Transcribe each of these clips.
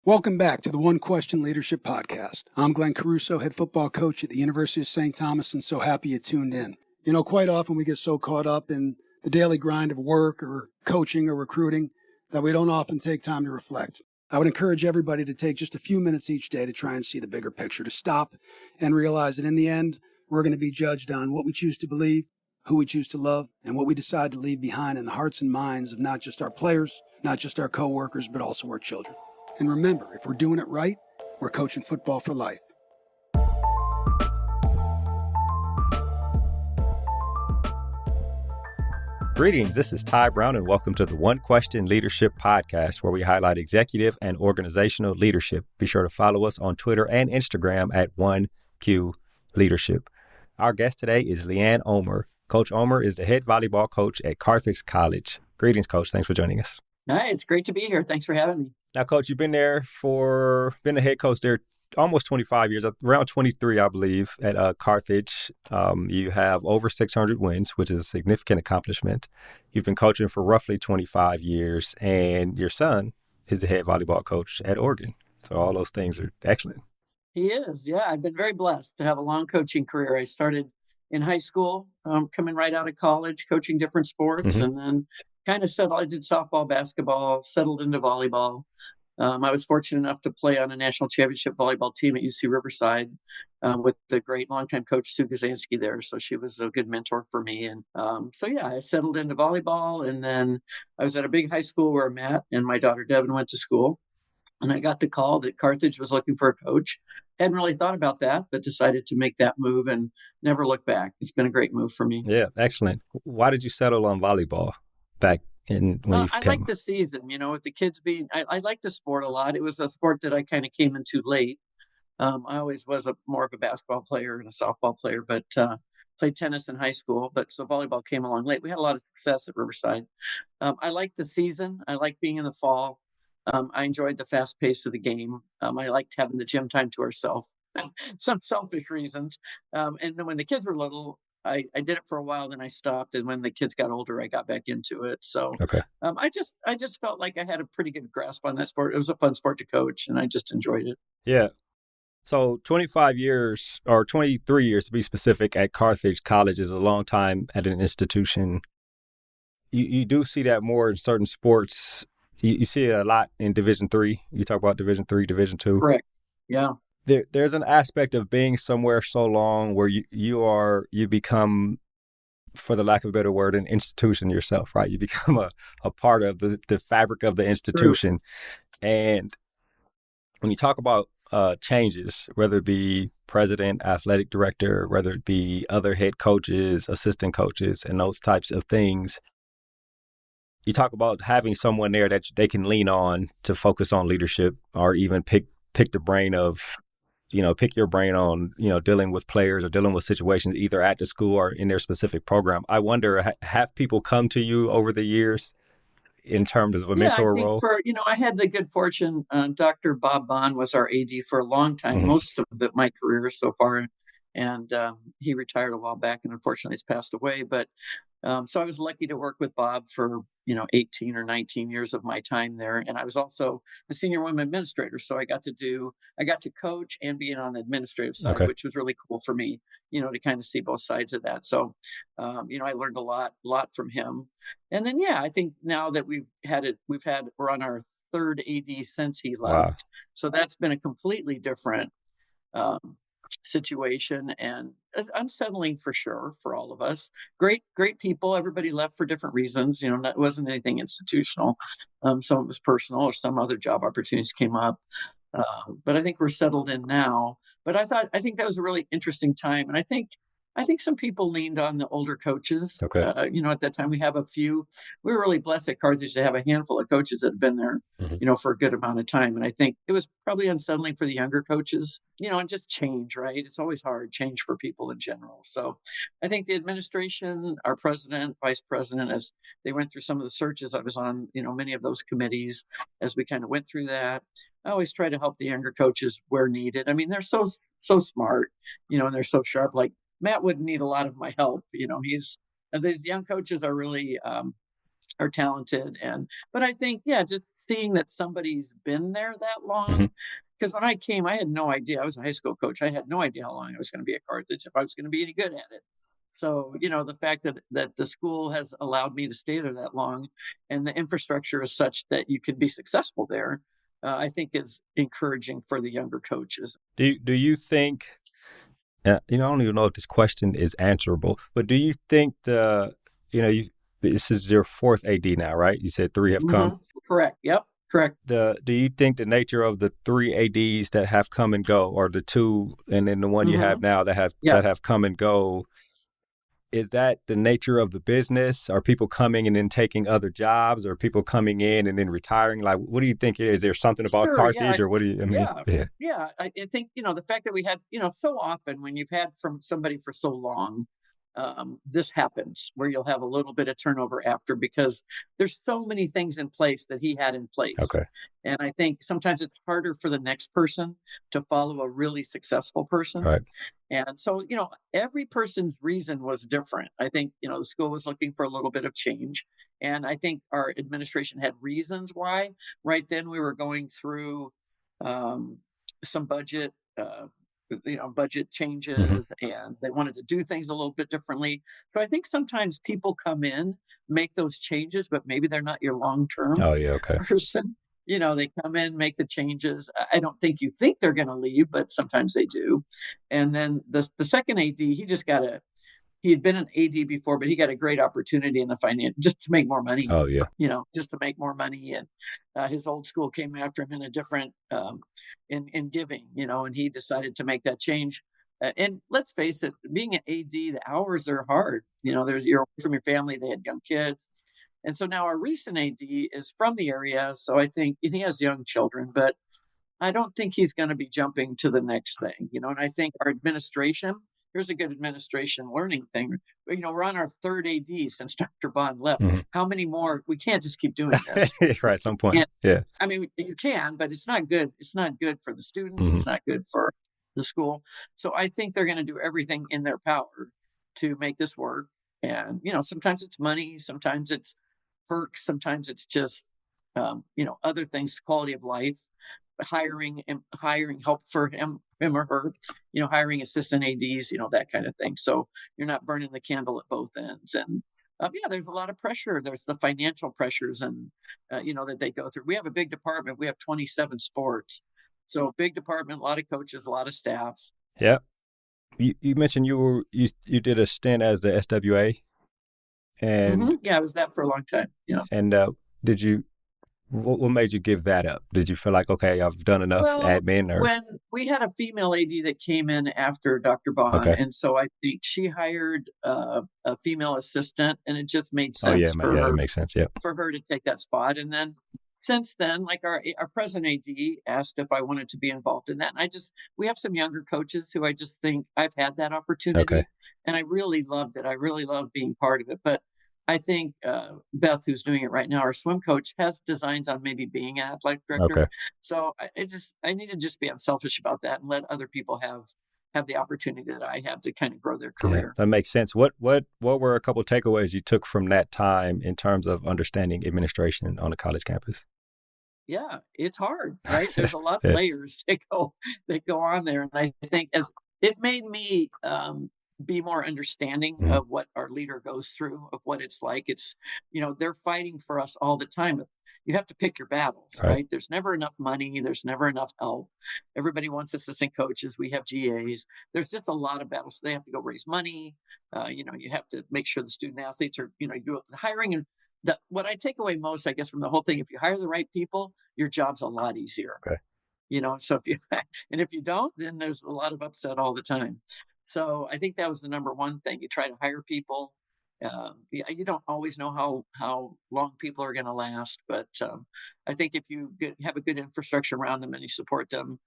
Welcome back to the One Question Leadership Podcast. I'm Glenn Caruso, head football coach at the University of St. Thomas, and so happy you tuned in. You know, quite often we get so caught up in the daily grind of work or coaching or recruiting that we don't often take time to reflect. I would encourage everybody to take just a few minutes each day to try and see the bigger picture, to stop and realize that in the end, we're going to be judged on what we choose to believe, who we choose to love, and what we decide to leave behind in the hearts and minds of not just our players, not just our coworkers, but also our children. And remember, if we're doing it right, we're coaching football for life. Greetings, this is Ty Brown, and welcome to the One Question Leadership Podcast, where we highlight executive and organizational leadership. Be sure to follow us on Twitter and Instagram at 1Q Leadership. Our guest today is Leanne Ulmer. Coach Ulmer is the head volleyball coach at Carthage College. Greetings, Coach. Thanks for joining us. Hi, it's great to be here. Thanks for having me. Now, Coach, you've been the head coach there almost 25 years, around 23, I believe, at Carthage. You have over 600 wins, which is a significant accomplishment. You've been coaching for roughly 25 years, and your son is the head volleyball coach at Oregon. So all those things are excellent. He is. Yeah, I've been very blessed to have a long coaching career. I started in high school, coming right out of college, coaching different sports, and then kind of settled. I did softball, basketball, settled into volleyball. I was fortunate enough to play on a national championship volleyball team at UC Riverside with the great longtime coach Sue Gazansky there. So she was a good mentor for me. And I settled into volleyball. And then I was at a big high school where Matt and my daughter Devin went to school. And I got the call that Carthage was looking for a coach. Hadn't really thought about that, but decided to make that move and never look back. It's been a great move for me. Yeah, excellent. Why did you settle on volleyball back in when you came? I like the season, with the kids being, I like the sport a lot. It was a sport that I kind of came into late. I always was more of a basketball player and a softball player, but played tennis in high school. So volleyball came along late. We had a lot of success at Riverside. I like the season. I like being in the fall. I enjoyed the fast pace of the game. I liked having the gym time to ourselves, some selfish reasons. And then when the kids were little, I did it for a while, then I stopped. And when the kids got older, I got back into it. So I just felt like I had a pretty good grasp on that sport. It was a fun sport to coach, and I just enjoyed it. Yeah. So 25 years or 23 years to be specific at Carthage College is a long time at an institution. You do see that more in certain sports. You see it a lot in Division III. You talk about Division III, Division II. Correct. Yeah. There's an aspect of being somewhere so long where you become, for the lack of a better word, an institution yourself, right? You become a part of the fabric of the institution. True. And when you talk about changes, whether it be president, athletic director, whether it be other head coaches, assistant coaches, and those types of things, you talk about having someone there that they can lean on to focus on leadership, or even pick the brain of, pick your brain on, dealing with players or dealing with situations either at the school or in their specific program. I wonder, have people come to you over the years in terms of a mentor role? I had the good fortune. Dr. Bob Bond was our AD for a long time, most of my career so far. And he retired a while back and unfortunately has passed away. But so I was lucky to work with Bob for, 18 or 19 years of my time there. And I was also the senior women administrator. So I got to coach and be on the administrative side, which was really cool for me, to kind of see both sides of that. So, I learned a lot from him. And then, I think now that we're on our third AD since he left. Wow. So that's been a completely different situation and unsettling for sure for all of us. Great people. Everybody left for different reasons. That wasn't anything institutional. Some of it was personal, or some other job opportunities came up. But I think we're settled in now. But I think that was a really interesting time, and I think some people leaned on the older coaches. At that time we were really blessed at Carthage to have a handful of coaches that have been there, for a good amount of time. And I think it was probably unsettling for the younger coaches, and just change, right? It's always hard, change for people in general. So I think the administration, our president, vice president, as they went through some of the searches, I was on, many of those committees as we kind of went through that. I always try to help the younger coaches where needed. I mean, they're so smart, and they're so sharp. Like Matt wouldn't need a lot of my help. These young coaches are really are talented. But I think, yeah, just seeing that somebody's been there that long. Because when I came, I had no idea. I was a high school coach. I had no idea how long I was going to be at Carthage, if I was going to be any good at it. So, the fact that the school has allowed me to stay there that long, and the infrastructure is such that you can be successful there, I think is encouraging for the younger coaches. Do you think, I don't even know if this question is answerable, but do you think this is your fourth AD now, right? You said three have come. Correct. Yep. Correct. Do you think the nature of the three ADs that have come and go, or the two and then the one you have now that have come and go, is that the nature of the business? Are people coming and then taking other jobs, or people coming in and then retiring? Like, what do you think it is? Is there something about Carthage, or what do you? I mean, yeah. I think the fact that we had so often when you've had from somebody for so long, this happens where you'll have a little bit of turnover after, because there's so many things in place that he had in place. Okay. And I think sometimes it's harder for the next person to follow a really successful person. Right. And so, every person's reason was different. I think, the school was looking for a little bit of change. And I think our administration had reasons why. Right then we were going through some budget changes, and they wanted to do things a little bit differently. So I think sometimes people come in, make those changes, but maybe they're not your long-term person. They come in, make the changes. I don't think you think they're going to leave, but sometimes they do. And then the second AD, he had been an AD before, but he got a great opportunity in the finance just to make more money. Oh yeah. Just to make more money. And his old school came after him in a different, in giving, and he decided to make that change. And let's face it, being an AD, the hours are hard. You're away from your family. They had young kids. And so now our recent AD is from the area. So I think he has young children, but I don't think he's going to be jumping to the next thing, and I think our administration, here's a good administration learning thing. We're on our third AD since Dr. Bond left. How many more? We can't just keep doing this. Right, at some point. Yeah. I mean, you can, but it's not good. It's not good for the students. It's not good for the school. So I think they're going to do everything in their power to make this work. And, sometimes it's money, sometimes it's perks, sometimes it's just, other things, quality of life, hiring help for him or her, hiring assistant ADs, that kind of thing. So you're not burning the candle at both ends. And there's a lot of pressure. There's the financial pressures and, that they go through. We have a big department. We have 27 sports. So big department, a lot of coaches, a lot of staff. Yeah. You mentioned you did a stint as the SWA. And I was that for a long time. Yeah. And what made you give that up? Did you feel like, okay, I've done enough admin? Or when we had a female AD that came in after Dr. Bond, and so I think she hired a female assistant, and it just made sense for her. It makes sense. Yeah, for her to take that spot. And then since then, like our president AD asked if I wanted to be involved in that, and we have some younger coaches who I just think I've had that opportunity, and I really loved it. I really loved being part of it, but I think Beth, who's doing it right now, our swim coach, has designs on maybe being an athletic director. So I need to just be unselfish about that and let other people have the opportunity that I have to kind of grow their career. Yeah, that makes sense. What were a couple of takeaways you took from that time in terms of understanding administration on a college campus? Yeah, it's hard, right? There's a lot of layers that go on there, and I think as it made me be more understanding of what our leader goes through, of what it's like. It's, they're fighting for us all the time. You have to pick your battles, right? There's never enough money. There's never enough help. Everybody wants assistant coaches. We have GAs. There's just a lot of battles. So they have to go raise money. You have to make sure the student athletes are, you do hiring. And what I take away most, I guess, from the whole thing, if you hire the right people, your job's a lot easier. So if you don't, then there's a lot of upset all the time. So I think that was the number one thing. You try to hire people. You don't always know how long people are going to last, but I think if you have a good infrastructure around them and you support them,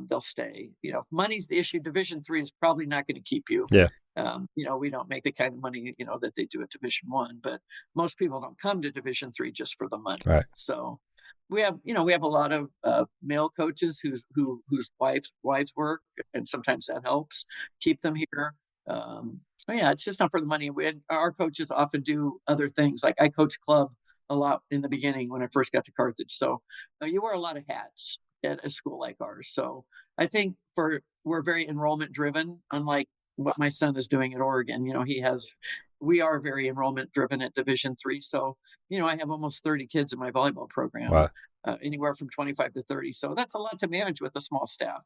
they'll stay. If money's the issue, Division III is probably not going to keep you. We don't make the kind of money that they do at Division I, but most people don't come to Division III just for the money. So we have a lot of male coaches whose wives work, and sometimes that helps keep them here. It's just not for the money. Our coaches often do other things. Like I coach club a lot in the beginning when I first got to Carthage. So you wear a lot of hats at a school like ours. So I think we're very enrollment driven, unlike what my son is doing at Oregon. We are very enrollment driven at Division III. So, I have almost 30 kids in my volleyball program, Wow. Anywhere from 25 to 30. So that's a lot to manage with a small staff.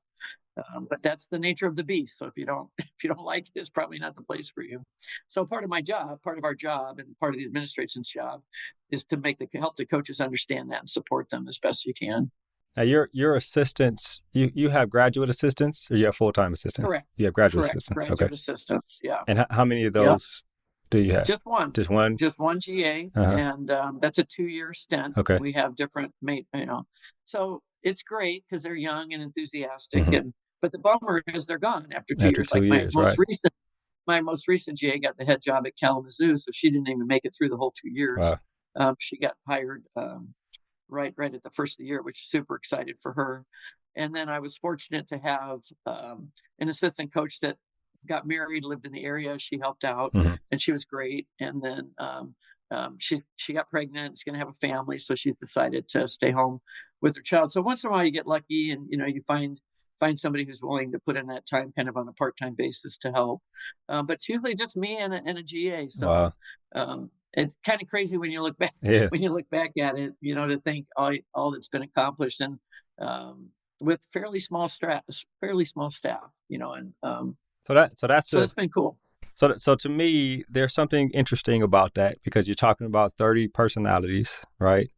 But that's the nature of the beast. So if you don't if you don't like it, it's probably not the place for you. So part of our job, and part of the administration's job is to help the coaches understand that and support them as best you can. Now, your assistants, you have graduate assistants, or you have full-time assistants? Correct. You have graduate Correct. assistants. Graduate Okay. assistants. Yeah. And how many of those do you have? Just one. Just one? Just one GA, and that's a 2-year stint. Okay. We have different so it's great because they're young and enthusiastic, but the bummer is they're gone after 2 years. Like my most recent GA got the head job at Kalamazoo, so she didn't even make it through the whole 2 years. Wow. She got hired right at the first of the year, which is super excited for her. And then I was fortunate to have an assistant coach that got married, lived in the area. She helped out, and she was great. And then she got pregnant. She's going to have a family, so she's decided to stay home with her child. So once in a while, you get lucky, and you find somebody who's willing to put in that time, kind of on a part-time basis, to help. But it's usually just me and a GA. So it's kind of crazy when you look back. Yeah. When you look back at it, to think all that's been accomplished, and with fairly small staff, and so it's been cool. So to me, there's something interesting about that, because you're talking about 30 personalities, right?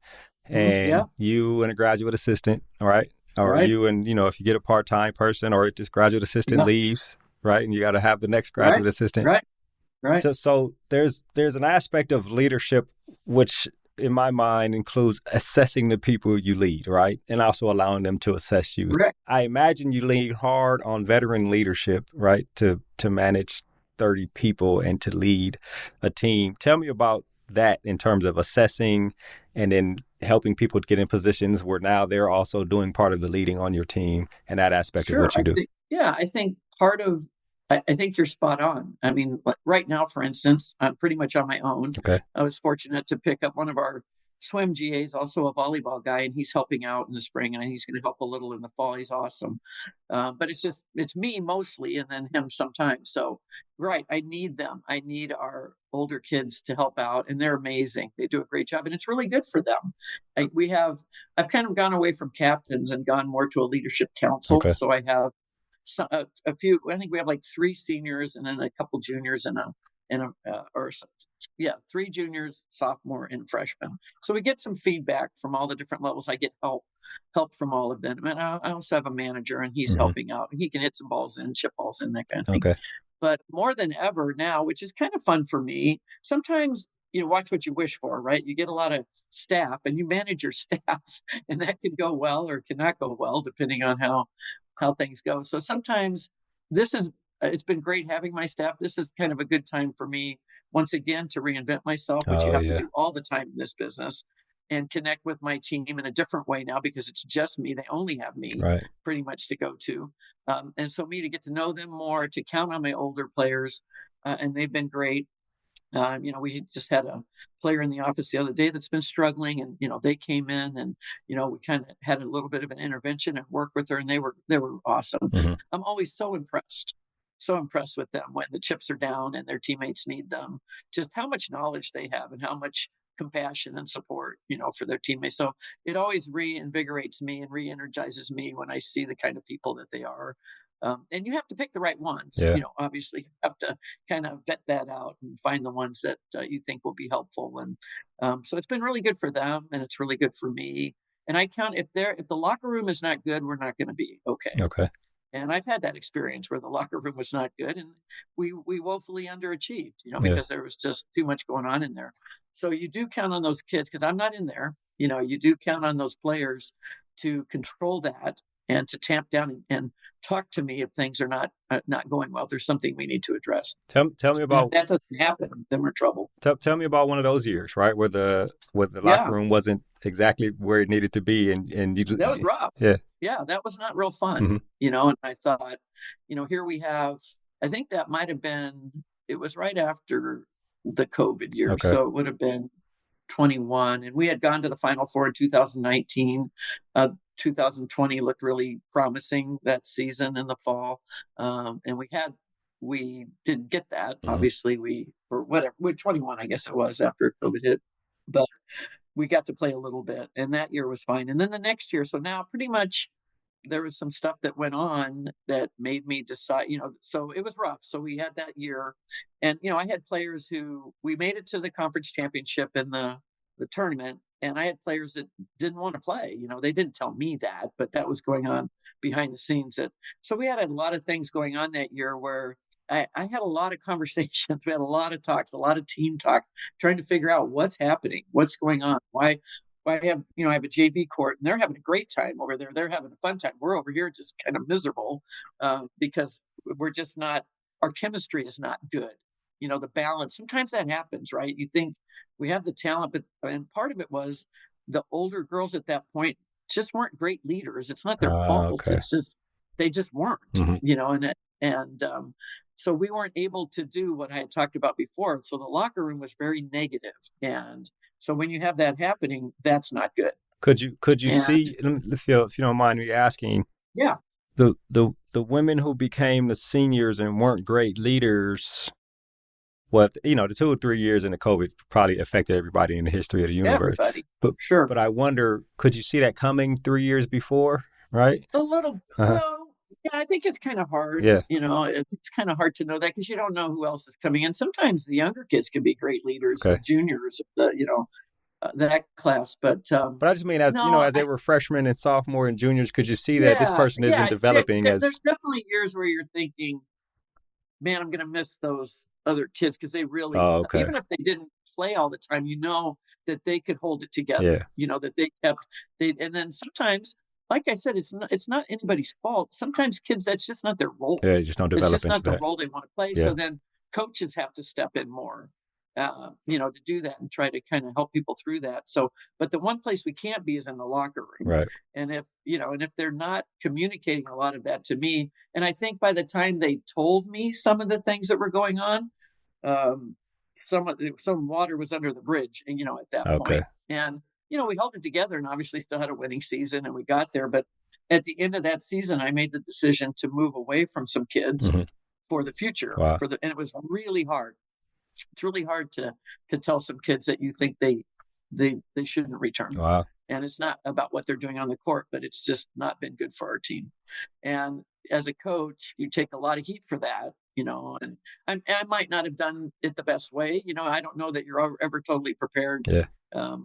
And you and a graduate assistant, all right? Or you and, if you get a part-time person, or this graduate assistant leaves, right? And you got to have the next graduate assistant. Right. So there's an aspect of leadership which, in my mind, includes assessing the people you lead, right? And also allowing them to assess you. Right. I imagine you lean hard on veteran leadership, right? To manage 30 people and to lead a team. Tell me about that in terms of assessing and then helping people to get in positions where now they're also doing part of the leading on your team, and that aspect of what you do. I think I think you're spot on. I mean, right now, for instance, I'm pretty much on my own. Okay. I was fortunate to pick up one of our swim GAs, also a volleyball guy, and he's helping out in the spring, and he's going to help a little in the fall. He's awesome. But it's me mostly, and then him sometimes. So, I need them. I need our older kids to help out, and they're amazing. They do a great job, and it's really good for them. I've kind of gone away from captains and gone more to a leadership council. Okay. So I have a few. I think we have like 3 seniors and then a couple juniors and three juniors, sophomore, and freshman. So we get some feedback from all the different levels. I get help from all of them, and I also have a manager, and he's helping out. He can hit some balls in, chip balls in, that kind of thing. Okay. But more than ever now, which is kind of fun for me, sometimes watch what you wish for, right? You get a lot of staff, and you manage your staff, and that can go well or cannot go well depending on how things go. So sometimes it's been great having my staff. This is kind of a good time for me, once again, to reinvent myself, which you have to do all the time in this business, and connect with my team in a different way now, because it's just me. They only have me pretty much to go to. And so me to get to know them more, to count on my older players, and they've been great. We just had a player in the office the other day that's been struggling, and they came in, and we kind of had a little bit of an intervention and worked with her, and they were awesome. I'm always so impressed with them when the chips are down and their teammates need them. Just how much knowledge they have and how much compassion and support, for their teammates. So it always reinvigorates me and re-energizes me when I see the kind of people that they are. And you have to pick the right ones. Obviously you have to kind of vet that out and find the ones that you think will be helpful. And so it's been really good for them, and it's really good for me. And I count, if the locker room is not good, we're not going to be okay. Okay. And I've had that experience where the locker room was not good, and we woefully underachieved, because there was just too much going on in there. So you do count on those kids, because I'm not in there. You do count on those players to control that and to tamp down and talk to me if things are not going well. If there's something we need to address. Tell me about, if that doesn't happen, then we're in trouble. Tell me about one of those years, right, where the locker room wasn't exactly where it needed to be, and that was rough. Yeah, that was not real fun. And I thought, here we have. I think that might have been. It was right after the COVID year, so it would have been 21, and we had gone to the Final Four in 2019. 2020 looked really promising that season in the fall, and we didn't get that. Obviously, or whatever, 21, I guess it was, after COVID hit, but we got to play a little bit, and that year was fine. And then the next year, so now pretty much there was some stuff that went on that made me decide, so it was rough. So we had that year, and, I had players who, we made it to the conference championship in the tournament, and I had players that didn't want to play. They didn't tell me that, but that was going on behind the scenes. So we had a lot of things going on that year where I had a lot of conversations. We had a lot of talks, a lot of team talk, trying to figure out what's happening, what's going on, why I have a JV court, and they're having a great time over there. They're having a fun time. We're over here just kind of miserable because we're just not, our chemistry is not good. The balance, sometimes that happens, right? You think we have the talent, and part of it was the older girls at that point just weren't great leaders. It's not their fault. Okay. It's just, they just weren't, and so we weren't able to do what I had talked about before. So the locker room was very negative. And so when you have that happening, that's not good. Could you see, if you don't mind me asking, yeah, the women who became the seniors and weren't great leaders, well, the 2 or 3 years into COVID probably affected everybody in the history of the universe. Everybody, but sure. But I wonder, could you see that coming 3 years before, right? A little, yeah, I think it's kind of hard. Yeah. It's kind of hard to know that because you don't know who else is coming in. Sometimes the younger kids can be great leaders, juniors, that class. But I just mean, as they were freshmen and sophomore and juniors, could you see that this person isn't developing as? There's definitely years where you're thinking, man, I'm going to miss those other kids because they really, even if they didn't play all the time, that they could hold it together. Yeah. That they kept, and then sometimes, like I said, it's not anybody's fault. Sometimes kids, that's just not their role. Yeah, they just don't develop into that. It's just not the role they want to play. Yeah. So then coaches have to step in more, to do that and try to kind of help people through that. So, but the one place we can't be is in the locker room. Right. And if they're not communicating a lot of that to me, and I think by the time they told me some of the things that were going on, some water was under the bridge, and at that point. And we held it together and obviously still had a winning season and we got there. But at the end of that season, I made the decision to move away from some kids for the future. Wow. And it was really hard. It's really hard to tell some kids that you think they shouldn't return. Wow. And it's not about what they're doing on the court, but it's just not been good for our team. And as a coach, you take a lot of heat for that, and I might not have done it the best way. I don't know that you're ever totally prepared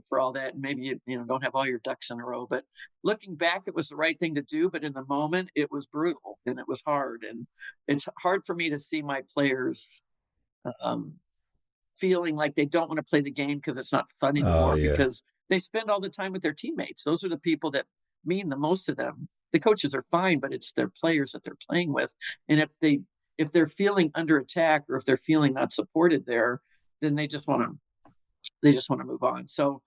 for all that. And maybe you don't have all your ducks in a row, but looking back, it was the right thing to do. But in the moment, it was brutal and it was hard. And it's hard for me to see my players feeling like they don't want to play the game because it's not fun anymore because they spend all the time with their teammates. Those are the people that mean the most to them. The coaches are fine, but it's their players that they're playing with. And if they're feeling under attack or if they're feeling not supported there, then they just want to move on. So,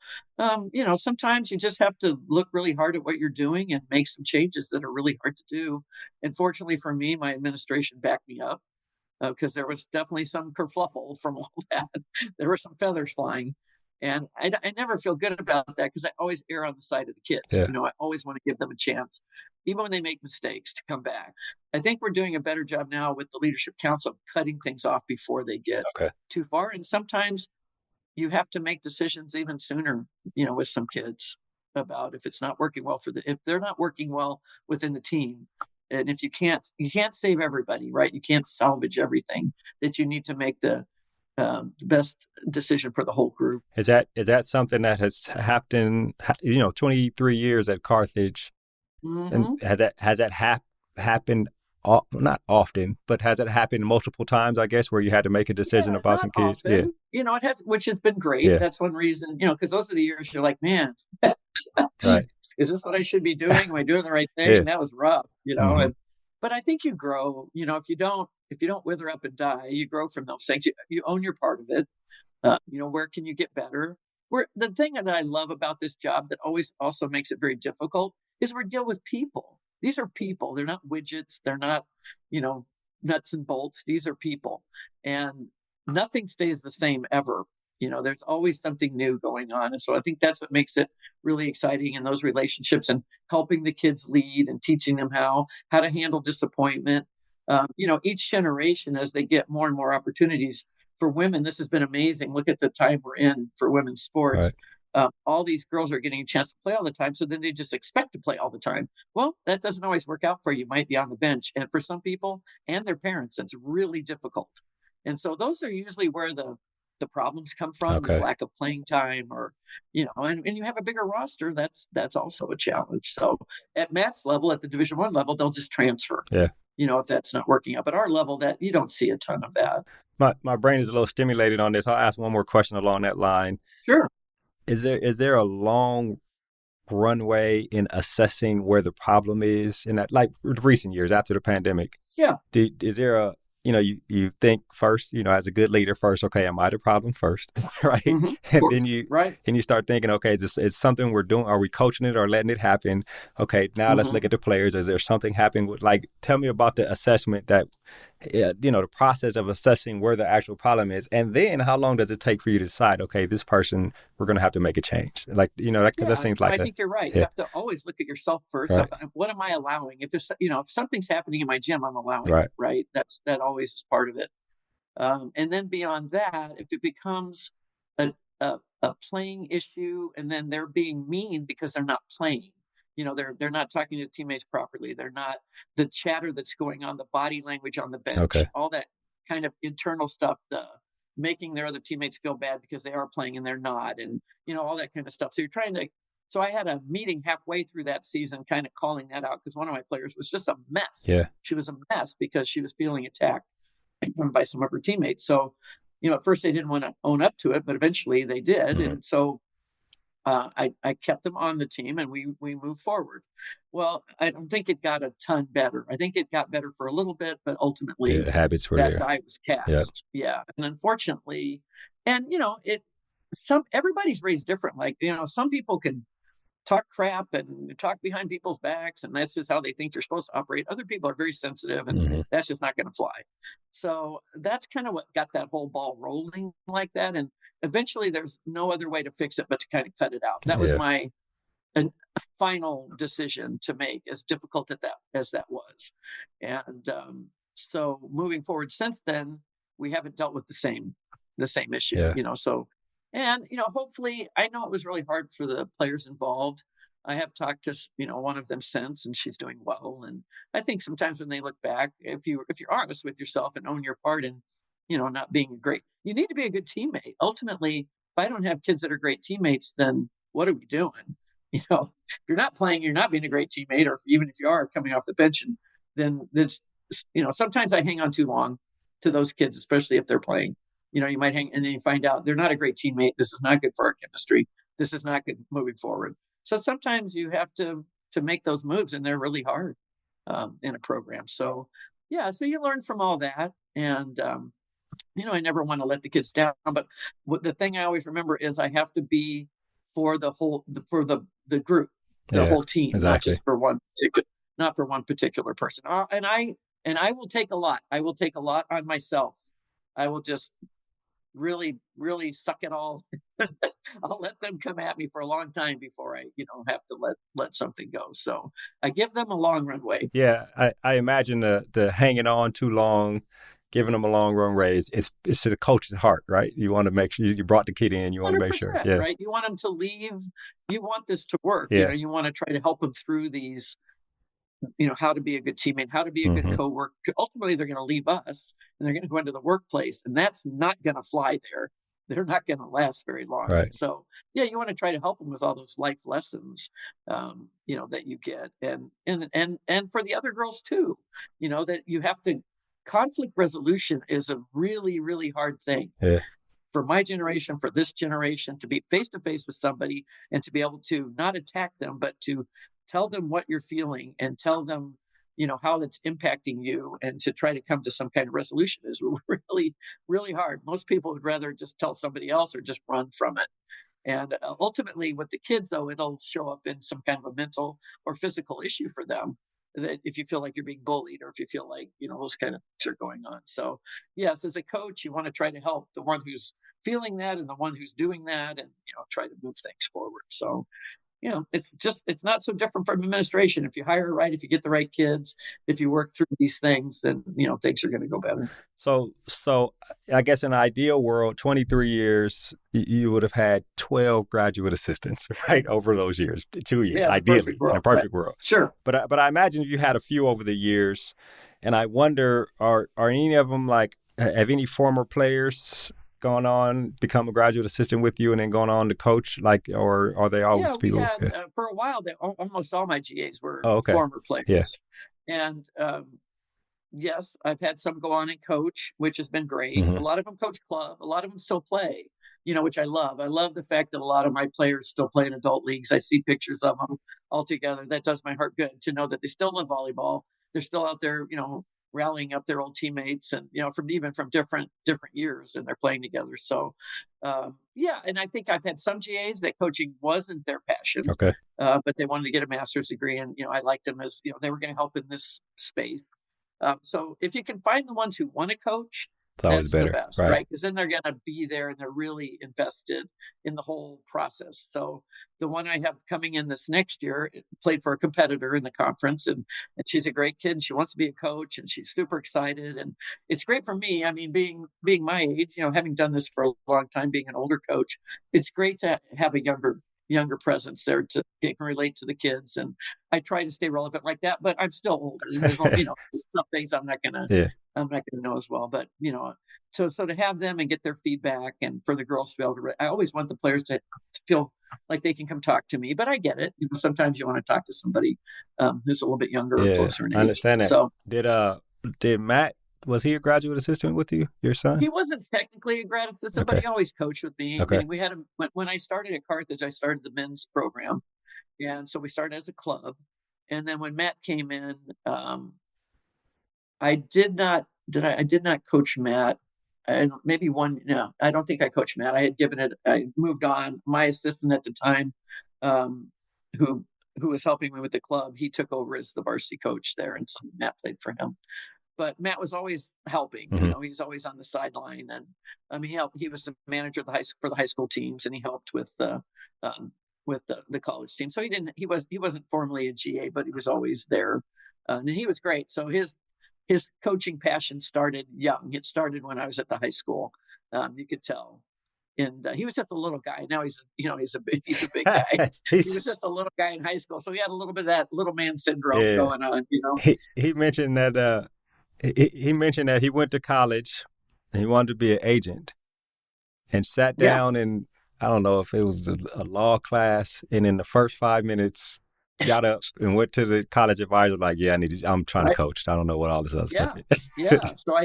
sometimes you just have to look really hard at what you're doing and make some changes that are really hard to do. And fortunately for me, my administration backed me up because there was definitely some kerfluffle from all that. There were some feathers flying. And I never feel good about that because I always err on the side of the kids. Yeah. I always want to give them a chance, even when they make mistakes, to come back. I think we're doing a better job now with the Leadership Council of cutting things off before they get too far. And sometimes you have to make decisions even sooner, with some kids about if it's not working well if they're not working well within the team. And if you can't save everybody, right? You can't salvage everything. That you need to make the best decision for the whole group. Is that something that has happened? 23 years at Carthage, and has that happened? Not often, but has it happened multiple times? I guess where you had to make a decision about some kids. Often. Yeah, it has, which has been great. Yeah. That's one reason. Because those are the years you're like, man, right. Is this what I should be doing? Am I doing the right thing? And that was rough, but I think you grow, if you don't wither up and die, you grow from those things. You own your part of it. Where can you get better? The thing that I love about this job that always also makes it very difficult is we're dealing with people. These are people. They're not widgets. They're not, nuts and bolts. These are people. And nothing stays the same ever There's always something new going on. And so I think that's what makes it really exciting in those relationships, and helping the kids lead and teaching them how to handle disappointment. Each generation, as they get more and more opportunities for women, this has been amazing. Look at the time we're in for women's sports. Right. All these girls are getting a chance to play all the time. So then they just expect to play all the time. Well, that doesn't always work out for you. You might be on the bench. And for some people and their parents, it's really difficult. And so those are usually where the problems come from, is Okay. lack of playing time, or, and you have a bigger roster. That's also a challenge. So at Matt's level, at the Division I level, they'll just transfer, Yeah. if that's not working out. But our level, that you don't see a ton of that. My brain is a little stimulated on this. I'll ask one more question along that line. Sure. Is there a long runway in assessing where the problem is in that, like recent years after the pandemic? Yeah. Is there a, you think first, as a good leader first, okay, am I the problem first? Right. Mm-hmm. And then you right. and you start thinking, okay, is something we're doing? Are we coaching it or letting it happen? Okay, now let's look at the players. Is there something happening with, tell me about the assessment that, the process of assessing where the actual problem is. And then how long does it take for you to decide, okay, this person, we're going to have to make a change? Because that seems like I think you're right. You have to always look at yourself first. Right. What am I allowing? If it's, if something's happening in my gym, I'm allowing Right. it, right? That always is part of it. And then beyond that, if it becomes a playing issue, and then they're being mean because they're not playing, they're not talking to teammates properly. They're not, the chatter that's going on, the body language on the bench, all that kind of internal stuff, the making their other teammates feel bad because they are playing and they're not, and all that kind of stuff. So you're trying to. So I had a meeting halfway through that season, kind of calling that out, because one of my players was just a mess. Yeah. She was a mess because she was feeling attacked by some of her teammates. So, at first they didn't want to own up to it, but eventually they did. Mm-hmm. And so I kept them on the team, and we moved forward. Well, I don't think it got a ton better. I think it got better for a little bit, but ultimately the habits were that there. die was cast. Yep. Yeah. And unfortunately, and everybody's raised different. Like, some people can talk crap and talk behind people's backs, and that's just how they think you're supposed to operate. Other people are very sensitive, and that's just not going to fly. So that's kind of what got that whole ball rolling like that. And eventually there's no other way to fix it but to kind of cut it out. That was my final decision to make, as difficult as that was. And so moving forward since then, we haven't dealt with the same issue, so. And, hopefully, I know it was really hard for the players involved. I have talked to, one of them since, and she's doing well. And I think sometimes when they look back, if you're honest with yourself and own your part in, not being you need to be a good teammate. Ultimately, if I don't have kids that are great teammates, then what are we doing? If you're not playing, you're not being a great teammate, or even if you are coming off the bench, and then it's, sometimes I hang on too long to those kids, especially if they're playing. You might hang, and then you find out they're not a great teammate. This is not good for our chemistry. This is not good moving forward. So sometimes you have to make those moves, and they're really hard in a program. So, so you learn from all that. And, I never want to let the kids down. But the thing I always remember is I have to be for the whole, for the group, the whole team, not just for not for one particular person. And I will take a lot. I will take a lot on myself. I will just really, really suck it all. I'll let them come at me for a long time before I, have to let something go. So I give them a long runway. Yeah, I imagine the hanging on too long, giving them a long runway. It's to the coach's heart, right? You want to make sure you brought the kid in. You want to make sure, right? You want them to leave. You want this to work. Yeah. You want to try to help them through these. How to be a good teammate, how to be a good coworker. Ultimately, they're going to leave us and they're going to go into the workplace, and that's not going to fly there. They're not going to last very long. Right. So, you want to try to help them with all those life lessons, that you get, and for the other girls too, that you have to. Conflict resolution is a really, really hard thing. Yeah. For my generation, for this generation, to be face to face with somebody and to be able to not attack them, but to tell them what you're feeling and tell them, how that's impacting you, and to try to come to some kind of resolution is really, really hard. Most people would rather just tell somebody else or just run from it. And ultimately with the kids, though, it'll show up in some kind of a mental or physical issue for them. That if you feel like you're being bullied, or if you feel like, those kind of things are going on. So yes, as a coach, you want to try to help the one who's feeling that and the one who's doing that, and try to move things forward. So it's not so different from administration. If you hire right, if you get the right kids, if you work through these things, then things are going to go better. So I guess in an ideal world, 23 years, you would have had 12 graduate assistants, right, over those years, 2 years, ideally, in a perfect world. Sure. But I imagine you had a few over the years, and I wonder, are any of them have any former players gone on become a graduate assistant with you and then gone on to coach, or are they always people? We had for a while that almost all my GAs were former players. Yeah. And yes, I've had some go on and coach, which has been great. Mm-hmm. A lot of them coach club. A lot of them still play, which I love. I love the fact that a lot of my players still play in adult leagues. I see pictures of them all together. That does my heart good to know that they still love volleyball. They're still out there, rallying up their old teammates, and from different years, and they're playing together. So and I think I've had some GAs that coaching wasn't their passion, but they wanted to get a master's degree, and I liked them as they were going to help in this space. So if you can find the ones who want to coach, that's better, the best, right? Because then they're going to be there and they're really invested in the whole process. So the one I have coming in this next year played for a competitor in the conference, and she's a great kid, and she wants to be a coach, and she's super excited. And it's great for me. I mean, being my age, having done this for a long time, being an older coach, it's great to have a younger presence there to can relate to the kids. And I try to stay relevant like that, but I'm still older. And there's some things I'm not gonna know as well. But so to have them and get their feedback, and for the girls to be able to, I always want the players to feel like they can come talk to me. But I get it. Sometimes you want to talk to somebody who's a little bit younger or closer in age. I understand that. So did Matt, was he a graduate assistant with you, your son? He wasn't technically a grad assistant, but he always coached with me. Okay. And we had him when I started at Carthage. I started the men's program, and so we started as a club. And then when Matt came in, I did not coach Matt. I don't think I coached Matt. I moved on. My assistant at the time, who was helping me with the club, he took over as the varsity coach there, and so Matt played for him. But Matt was always helping. Mm-hmm. He's always on the sideline, and he was the manager of for the high school teams, and he helped with the college team. So he wasn't formally a GA, but he was always there, and he was great. So his coaching passion started young. It started when I was at the high school. You could tell. And he was just a little guy. Now he's a big guy. He was just a little guy in high school, so he had a little bit of that little man syndrome going on. He mentioned that. He mentioned that he went to college and he wanted to be an agent, and sat down in, I don't know if it was a law class, and in the first 5 minutes got up and went to the college advisor like, I'm trying to coach. I don't know what all this other stuff is. So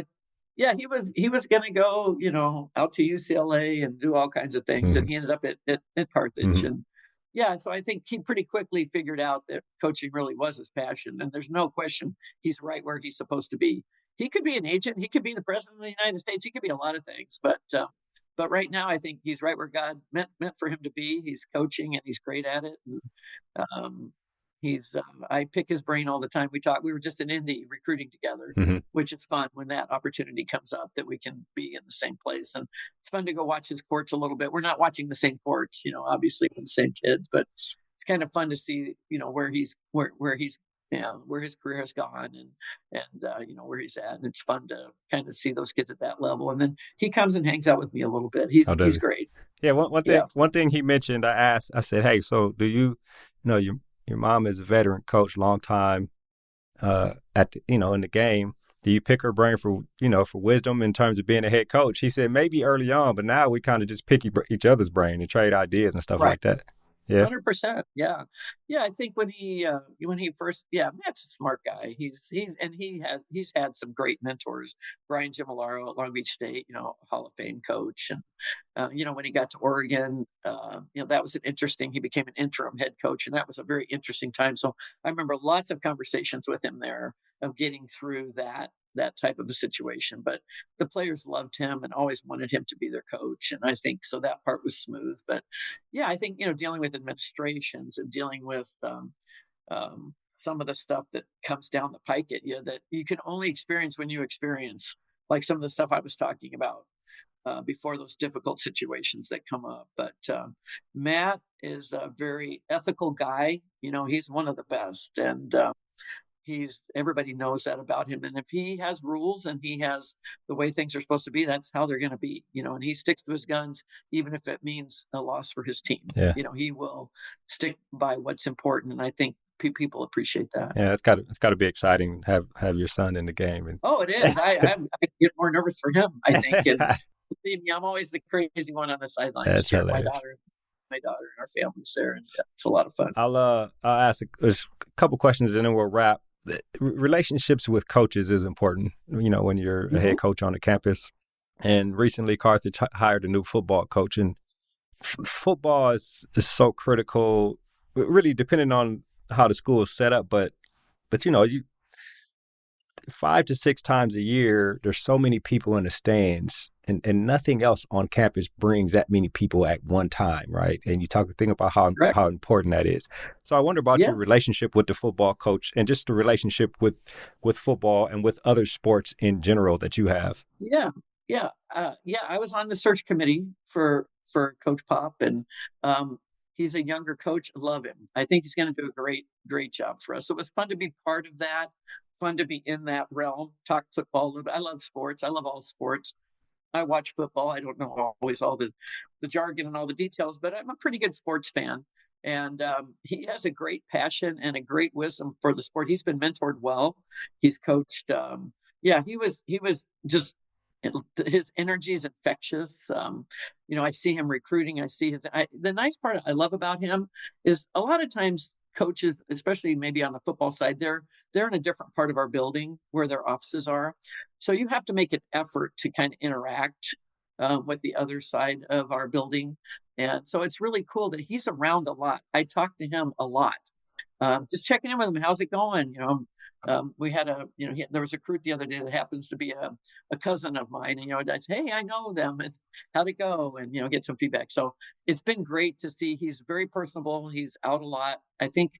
he was going to go, out to UCLA and do all kinds of things. Mm-hmm. And he ended up at Carthage. Mm-hmm. And so I think he pretty quickly figured out that coaching really was his passion. And there's no question he's right where he's supposed to be. He could be an agent. He could be the president of the United States. He could be a lot of things. But right now, I think he's right where God meant for him to be. He's coaching, and he's great at it. And, I pick his brain all the time. We were just in Indy recruiting together, mm-hmm. which is fun when that opportunity comes up that we can be in the same place. And it's fun to go watch his courts a little bit. We're not watching the same courts, obviously for the same kids, but it's kind of fun to see, where his career has gone and where he's at. And it's fun to kind of see those kids at that level. And then he comes and hangs out with me a little bit. He's great. Yeah. One thing he mentioned, I said, hey, so do you, your mom is a veteran coach, long time in the game. Do you pick her brain for wisdom in terms of being a head coach? He said maybe early on, but now we kind of just pick each other's brain and trade ideas and stuff like that. Yeah, 100%. Yeah. I think when he first, Matt's a smart guy. He's had some great mentors. Brian Gimolaro at Long Beach State, Hall of Fame coach, and when he got to Oregon, that was he became an interim head coach, and that was a very interesting time. So I remember lots of conversations with him there of getting through that type of a situation. But the players loved him and always wanted him to be their coach. And I think so that part was smooth. But I think, dealing with administrations and dealing with some of the stuff that comes down the pike at you that you can only experience when you experience, like some of the stuff I was talking about. before those difficult situations that come up. But Matt is a very ethical guy. He's one of the best, and everybody knows that about him. And if he has rules and he has the way things are supposed to be, that's how they're going to be. And he sticks to his guns, even if it means a loss for his team. Yeah. He will stick by what's important, and I think people appreciate that. Yeah, it's got to be exciting to have your son in the game. And oh, it is. I get more nervous for him, I think. And see me, I'm always the crazy one on the sidelines. That's hilarious. My daughter and our family's there, and it's a lot of fun. I'll ask a couple questions and then we'll wrap. Relationships with coaches is important, when you're a head coach on a campus. And recently Carthage hired a new football coach, and football is so critical, really depending on how the school is set up. But you 5 to 6 times a year, there's so many people in the stands, and nothing else on campus brings that many people at one time, right? And you think about how important that is. So I wonder about your relationship with the football coach and just the relationship with football and with other sports in general that you have. Yeah. I was on the search committee for Coach Pop, and he's a younger coach. Love him. I think he's going to do a great job for us. So it was fun to be part of that. Fun to be in that realm, talk football a little bit. I love sports. I love all sports. I watch football. I don't know always all the jargon and all the details, but I'm a pretty good sports fan. And he has a great passion and a great wisdom for the sport. He's been mentored well. He's coached. He was just, his energy is infectious. I see him recruiting. I see the nice part I love about him is a lot of times coaches, especially maybe on the football side, they're in a different part of our building where their offices are. So you have to make an effort to kind of interact with the other side of our building. And so it's really cool that he's around a lot. I talk to him a lot, just checking in with him. How's it going? We had there was a recruit the other day that happens to be a cousin of mine. And, I'd say, hey, I know them, and how'd it go? And, get some feedback. So it's been great to see. He's very personable. He's out a lot. I think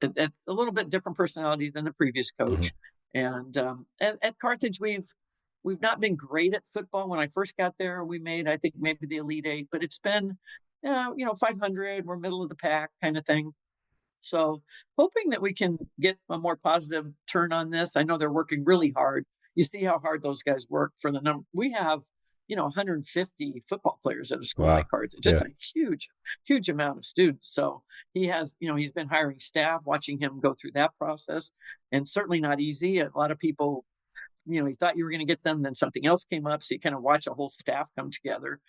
a little bit different personality than the previous coach. Mm-hmm. And at Carthage, we've not been great at football. When I first got there, we made, I think, maybe the Elite Eight, but it's been, 500. We're middle of the pack kind of thing. So hoping that we can get a more positive turn on this. I know they're working really hard. You see how hard those guys work for the number. We have, 150 football players at a school like Carthage. It's a huge amount of students. So he has, he's been hiring staff, watching him go through that process, and certainly not easy. A lot of people, he thought you were going to get them, then something else came up. So you kind of watch a whole staff come together.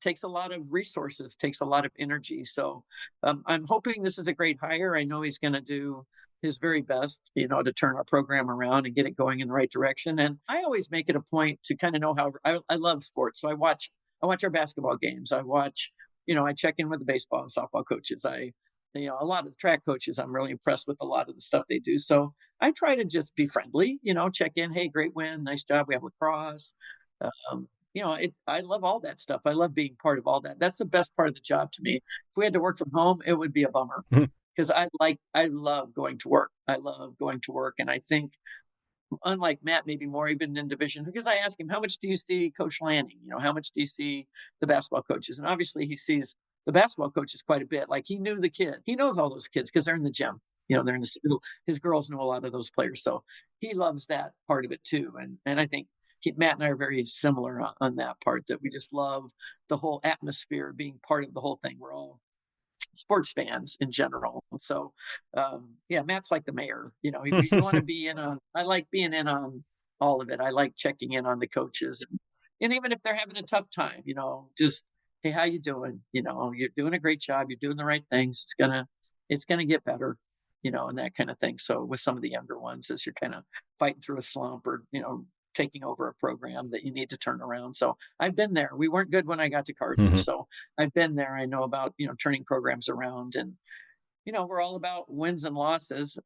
Takes a lot of resources, takes a lot of energy. So I'm hoping this is a great hire. I know he's going to do his very best, to turn our program around and get it going in the right direction. And I always make it a point to kind of know how I love sports. So I watch our basketball games. I watch, I check in with the baseball and softball coaches. A lot of the track coaches, I'm really impressed with a lot of the stuff they do. So I try to just be friendly, check in. Hey, great win. Nice job. We have lacrosse. I love all that stuff. I love being part of all that. That's the best part of the job to me. If we had to work from home, it would be a bummer, because I love going to work. I love going to work. And I think, unlike Matt, maybe more even in division, because I ask him, how much do you see Coach Lanning? How much do you see the basketball coaches? And obviously he sees the basketball coaches quite a bit. Like, he knew the kid. He knows all those kids because they're in the gym. They're in his girls know a lot of those players. So he loves that part of it too. And I think Matt and I are very similar on that part, that we just love the whole atmosphere, being part of the whole thing. We're all sports fans in general. So, Matt's like the mayor. You want to be in on. I like being in on all of it. I like checking in on the coaches, and even if they're having a tough time, just, hey, how you doing? You're doing a great job. You're doing the right things. It's gonna get better. And that kind of thing. So with some of the younger ones, as you're kind of fighting through a slump or taking over a program that you need to turn around. So I've been there. We weren't good when I got to Carthage. So I've been there. I know about, turning programs around, and, we're all about wins and losses.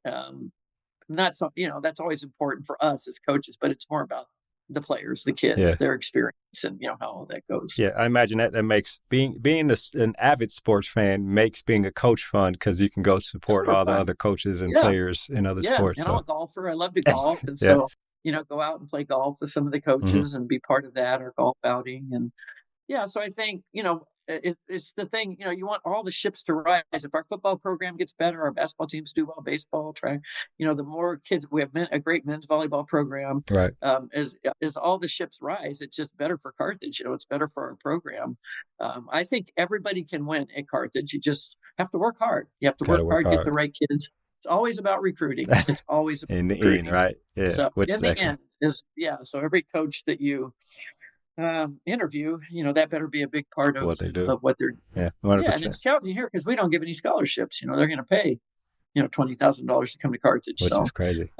That's always important for us as coaches, but it's more about the players, the kids, their experience, and, how all that goes. Yeah. I imagine that makes being an avid sports fan makes being a coach fun, because you can go support all the other coaches and players in other sports. And I'm a golfer. I love to golf. And so, go out and play golf with some of the coaches and be part of that or golf outing. And yeah, so I think, it's the thing, you want all the ships to rise. If our football program gets better, our basketball teams do well, baseball, track, the more kids, we have a great men's volleyball program. Right. As all the ships rise, it's just better for Carthage. It's better for our program. I think everybody can win at Carthage. You just have to work hard. You have to work hard, get the right kids. It's always about recruiting. It's always about in the recruiting. end, right? Yeah. So Which in is the excellent. end so every coach that you interview, that better be a big part of what they do. Of what they're Yeah, 100%. Yeah, and it's challenging here because we don't give any scholarships. They're going to pay, $20,000 to come to Carthage, which is crazy.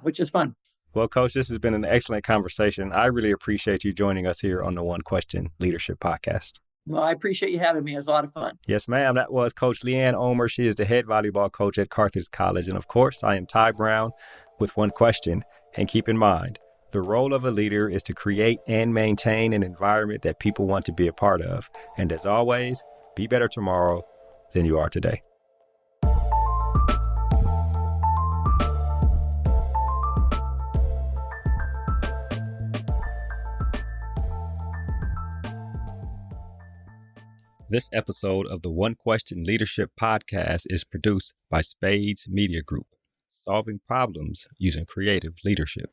Which is fun. Well, Coach, this has been an excellent conversation. I really appreciate you joining us here on the One Question Leadership Podcast. Well, I appreciate you having me. It was a lot of fun. Yes, ma'am. That was Coach Leanne Ulmer. She is the head volleyball coach at Carthage College. And of course, I am Ty Brown with One Question. And keep in mind, the role of a leader is to create and maintain an environment that people want to be a part of. And as always, be better tomorrow than you are today. This episode of the One Question Leadership Podcast is produced by Spades Media Group, solving problems using creative leadership.